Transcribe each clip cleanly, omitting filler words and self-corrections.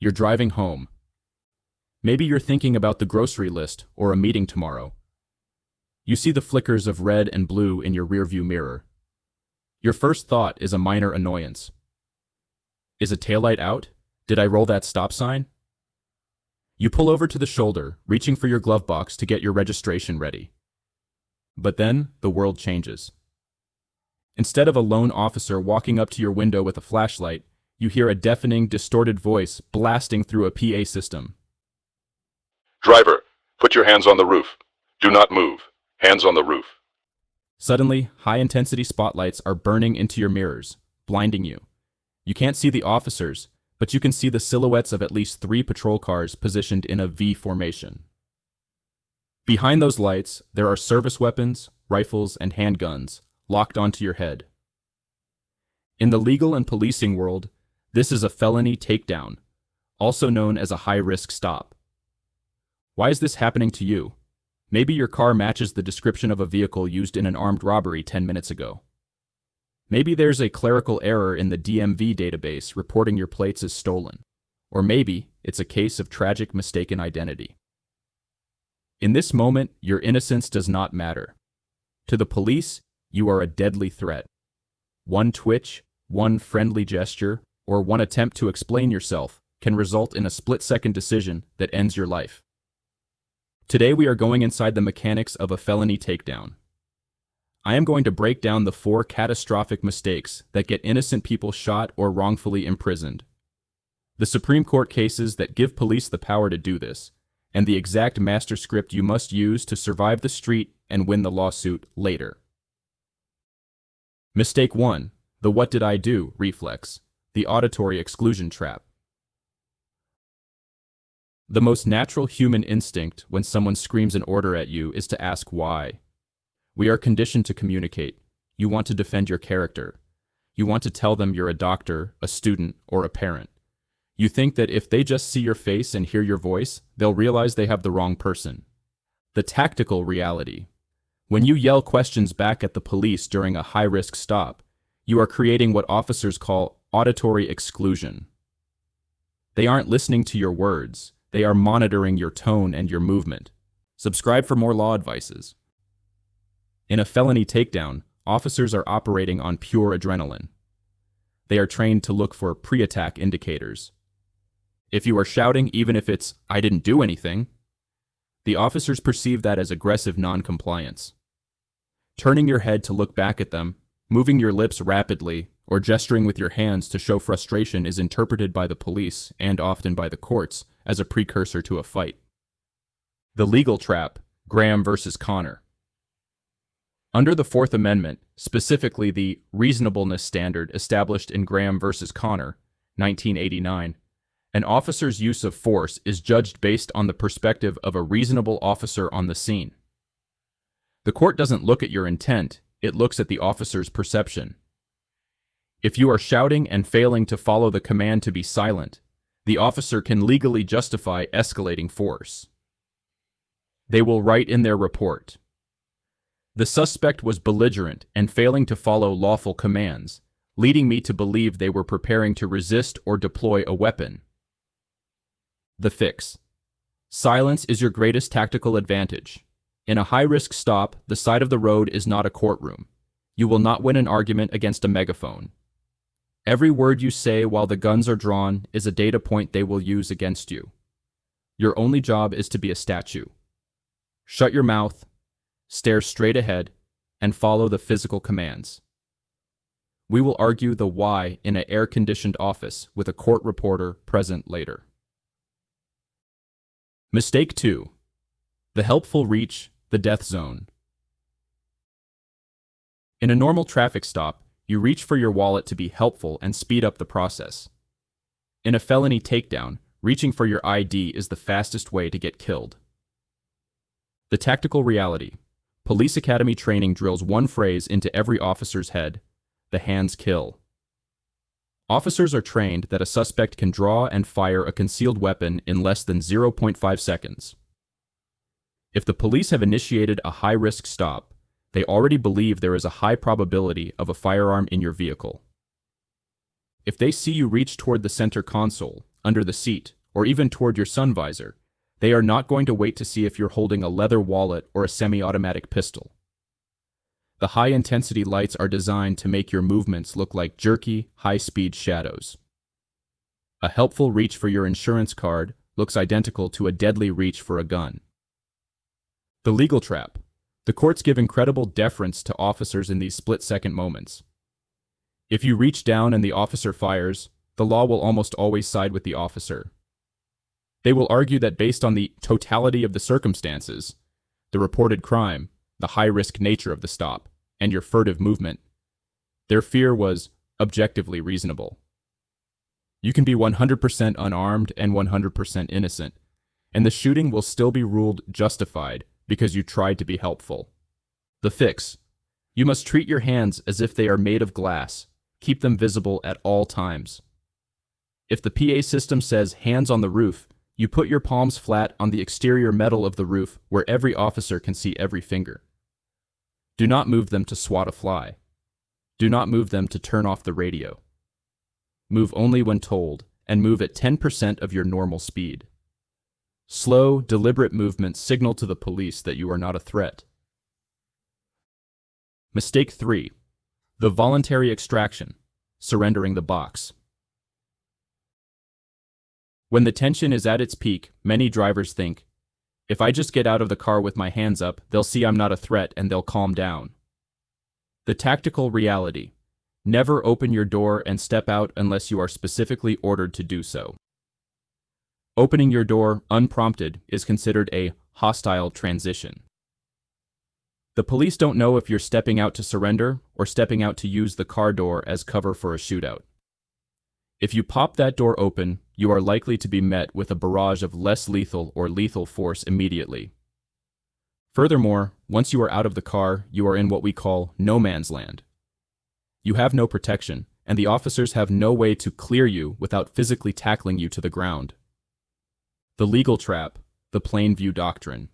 You're driving home. Maybe you're thinking about the grocery list or a meeting tomorrow. You see the flickers of red and blue in your rearview mirror. Your first thought is a minor annoyance. Is a taillight out? Did I roll that stop sign? You pull over to the shoulder, reaching for your glove box to get your registration ready. But then, the world changes. Instead of a lone officer walking up to your window with a flashlight, you hear a deafening, distorted voice blasting through a PA system. Driver, put your hands on the roof. Do not move. Hands on the roof. Suddenly, high-intensity spotlights are burning into your mirrors, blinding you. You can't see the officers, but you can see the silhouettes of at least 3 patrol cars positioned in a V formation. Behind those lights, there are service weapons, rifles, and handguns, locked onto your head. In the legal and policing world, this is a felony takedown, also known as a high-risk stop. Why is this happening to you? Maybe your car matches the description of a vehicle used in an armed robbery 10 minutes ago. Maybe there's a clerical error in the DMV database reporting your plates as stolen. Or maybe it's a case of tragic mistaken identity. In this moment, your innocence does not matter. To the police, you are a deadly threat. One twitch, one friendly gesture, or one attempt to explain yourself can result in a split-second decision that ends your life. Today we are going inside the mechanics of a felony takedown. I am going to break down the 4 catastrophic mistakes that get innocent people shot or wrongfully imprisoned. The Supreme Court cases that give police the power to do this, and the exact master script you must use to survive the street and win the lawsuit later. Mistake 1. The what did I do reflex, the auditory exclusion trap. The most natural human instinct when someone screams an order at you is to ask why. We are conditioned to communicate. You want to defend your character. You want to tell them you're a doctor, a student, or a parent. You think that if they just see your face and hear your voice, they'll realize they have the wrong person. The tactical reality. When you yell questions back at the police during a high-risk stop, you are creating what officers call auditory exclusion. They aren't listening to your words. They are monitoring your tone and your movement. Subscribe for more law advices. In a felony takedown, officers are operating on pure adrenaline. They are trained to look for pre-attack indicators. If you are shouting, even if it's, "I didn't do anything," the officers perceive that as aggressive non-compliance. Turning your head to look back at them, moving your lips rapidly, or gesturing with your hands to show frustration is interpreted by the police, and often by the courts, as a precursor to a fight. The legal trap, Graham versus Connor. Under the Fourth Amendment, specifically the reasonableness standard established in Graham versus Connor, 1989, an officer's use of force is judged based on the perspective of a reasonable officer on the scene. The court doesn't look at your intent, it looks at the officer's perception. If you are shouting and failing to follow the command to be silent, the officer can legally justify escalating force. They will write in their report, "The suspect was belligerent and failing to follow lawful commands, leading me to believe they were preparing to resist or deploy a weapon." The fix. Silence is your greatest tactical advantage. In a high-risk stop, the side of the road is not a courtroom. You will not win an argument against a megaphone. Every word you say while the guns are drawn is a data point they will use against you. Your only job is to be a statue. Shut your mouth, stare straight ahead, and follow the physical commands. We will argue the why in an air-conditioned office with a court reporter present later. Mistake 2. The helpful reach, the death zone. In a normal traffic stop, you reach for your wallet to be helpful and speed up the process. In a felony takedown, reaching for your ID is the fastest way to get killed. The tactical reality. Police Academy training drills one phrase into every officer's head: the hands kill. Officers are trained that a suspect can draw and fire a concealed weapon in less than 0.5 seconds. If the police have initiated a high-risk stop, they already believe there is a high probability of a firearm in your vehicle. If they see you reach toward the center console, under the seat, or even toward your sun visor. They are not going to wait to see if you're holding a leather wallet or a semi-automatic pistol. The high-intensity lights are designed to make your movements look like jerky, high-speed shadows. A helpful reach for your insurance card looks identical to a deadly reach for a gun. The legal trap. The courts give incredible deference to officers in these split-second moments. If you reach down and the officer fires, the law will almost always side with the officer. They will argue that based on the totality of the circumstances, the reported crime, the high-risk nature of the stop, and your furtive movement, their fear was objectively reasonable. You can be 100% unarmed and 100% innocent, and the shooting will still be ruled justified because you tried to be helpful. The fix. You must treat your hands as if they are made of glass. Keep them visible at all times. If the PA system says hands on the roof, you put your palms flat on the exterior metal of the roof where every officer can see every finger. Do not move them to swat a fly. Do not move them to turn off the radio. Move only when told, and move at 10% of your normal speed. Slow, deliberate movements signal to the police that you are not a threat. Mistake 3. The voluntary extraction, surrendering the box. When the tension is at its peak, many drivers think, if I just get out of the car with my hands up, they'll see I'm not a threat and they'll calm down. The tactical reality. Never open your door and step out unless you are specifically ordered to do so. Opening your door unprompted is considered a hostile transition. The police don't know if you're stepping out to surrender or stepping out to use the car door as cover for a shootout. If you pop that door open, you are likely to be met with a barrage of less lethal or lethal force immediately. Furthermore, once you are out of the car, you are in what we call no man's land. You have no protection, and the officers have no way to clear you without physically tackling you to the ground. The legal trap, the plain view doctrine.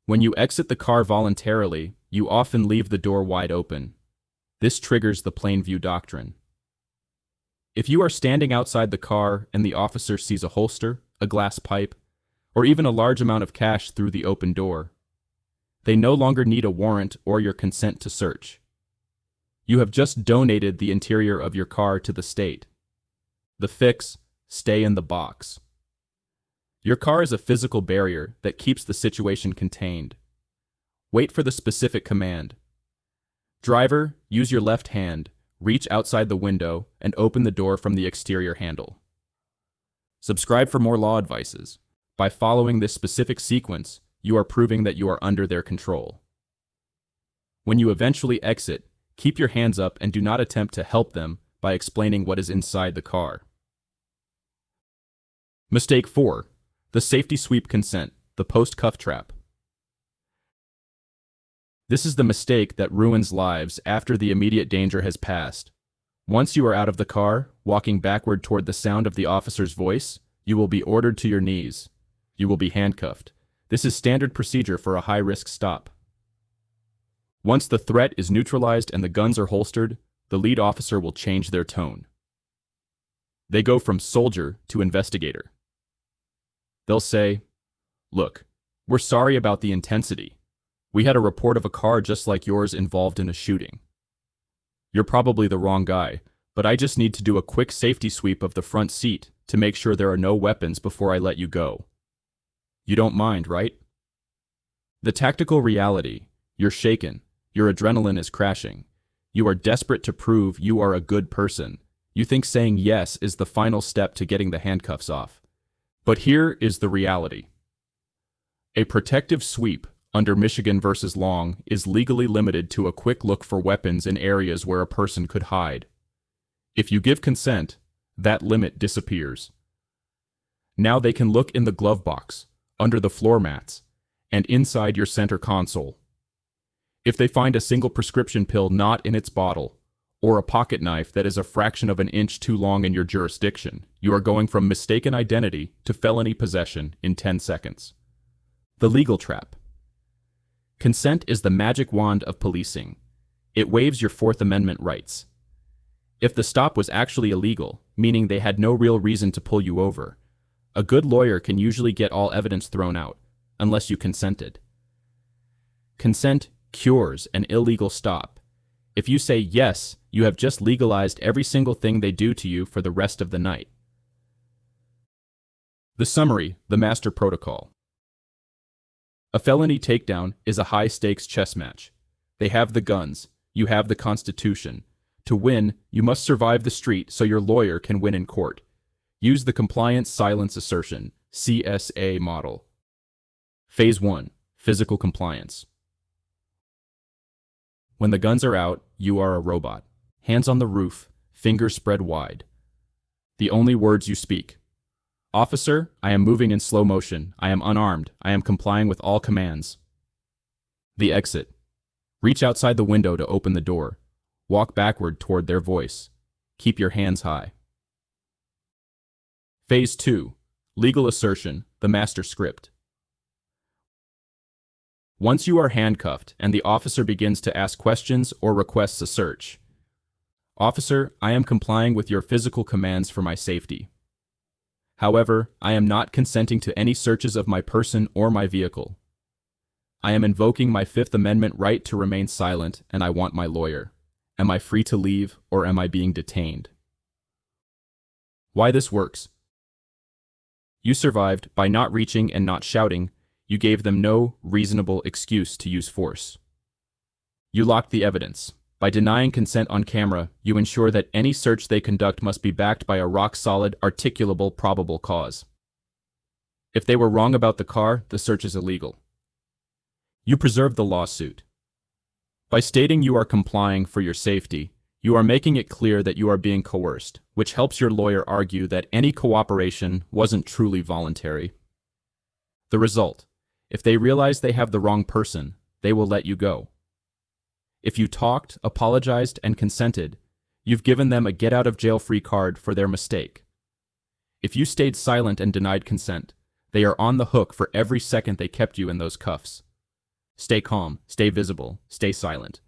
When you exit the car voluntarily, you often leave the door wide open. This triggers the plain view doctrine. If you are standing outside the car and the officer sees a holster, a glass pipe, or even a large amount of cash through the open door, they no longer need a warrant or your consent to search. You have just donated the interior of your car to the state. The fix: stay in the box. Your car is a physical barrier that keeps the situation contained. Wait for the specific command. Driver, use your left hand, reach outside the window, and open the door from the exterior handle. Subscribe for more law advices. By following this specific sequence, you are proving that you are under their control. When you eventually exit, keep your hands up and do not attempt to help them by explaining what is inside the car. Mistake 4. The safety sweep consent, the post-cuff trap. This is the mistake that ruins lives after the immediate danger has passed. Once you are out of the car, walking backward toward the sound of the officer's voice, you will be ordered to your knees. You will be handcuffed. This is standard procedure for a high-risk stop. Once the threat is neutralized and the guns are holstered, the lead officer will change their tone. They go from soldier to investigator. They'll say, "Look, we're sorry about the intensity. We had a report of a car just like yours involved in a shooting. You're probably the wrong guy, but I just need to do a quick safety sweep of the front seat to make sure there are no weapons before I let you go. You don't mind, right?" The tactical reality: you're shaken, your adrenaline is crashing. You are desperate to prove you are a good person. You think saying yes is the final step to getting the handcuffs off. But here is the reality. A protective sweep under Michigan v. Long is legally limited to a quick look for weapons in areas where a person could hide. If you give consent, that limit disappears. Now they can look in the glove box, under the floor mats, and inside your center console. If they find a single prescription pill not in its bottle, or a pocket knife that is a fraction of an inch too long in your jurisdiction, you are going from mistaken identity to felony possession in 10 seconds. The legal trap. Consent is the magic wand of policing. It waives your Fourth Amendment rights. If the stop was actually illegal, meaning they had no real reason to pull you over, a good lawyer can usually get all evidence thrown out, unless you consented. Consent cures an illegal stop. If you say yes, you have just legalized every single thing they do to you for the rest of the night. The summary, the master protocol. A felony takedown is a high-stakes chess match. They have the guns, you have the Constitution. To win, you must survive the street so your lawyer can win in court. Use the Compliance Silence Assertion, CSA model. Phase 1. Physical compliance. When the guns are out, you are a robot. Hands on the roof, fingers spread wide. The only words you speak. Officer, I am moving in slow motion. I am unarmed. I am complying with all commands. The exit. Reach outside the window to open the door. Walk backward toward their voice. Keep your hands high. Phase 2. Legal assertion, the master script. Once you are handcuffed and the officer begins to ask questions or requests a search. Officer, I am complying with your physical commands for my safety. However, I am not consenting to any searches of my person or my vehicle. I am invoking my Fifth Amendment right to remain silent, and I want my lawyer. Am I free to leave, or am I being detained? Why this works? You survived by not reaching and not shouting. You gave them no reasonable excuse to use force. You locked the evidence. By denying consent on camera, you ensure that any search they conduct must be backed by a rock-solid, articulable, probable cause. If they were wrong about the car, the search is illegal. You preserve the lawsuit. By stating you are complying for your safety, you are making it clear that you are being coerced, which helps your lawyer argue that any cooperation wasn't truly voluntary. The result: if they realize they have the wrong person, they will let you go. If you talked, apologized, and consented, you've given them a get-out-of-jail-free card for their mistake. If you stayed silent and denied consent, they are on the hook for every second they kept you in those cuffs. Stay calm, stay visible, stay silent.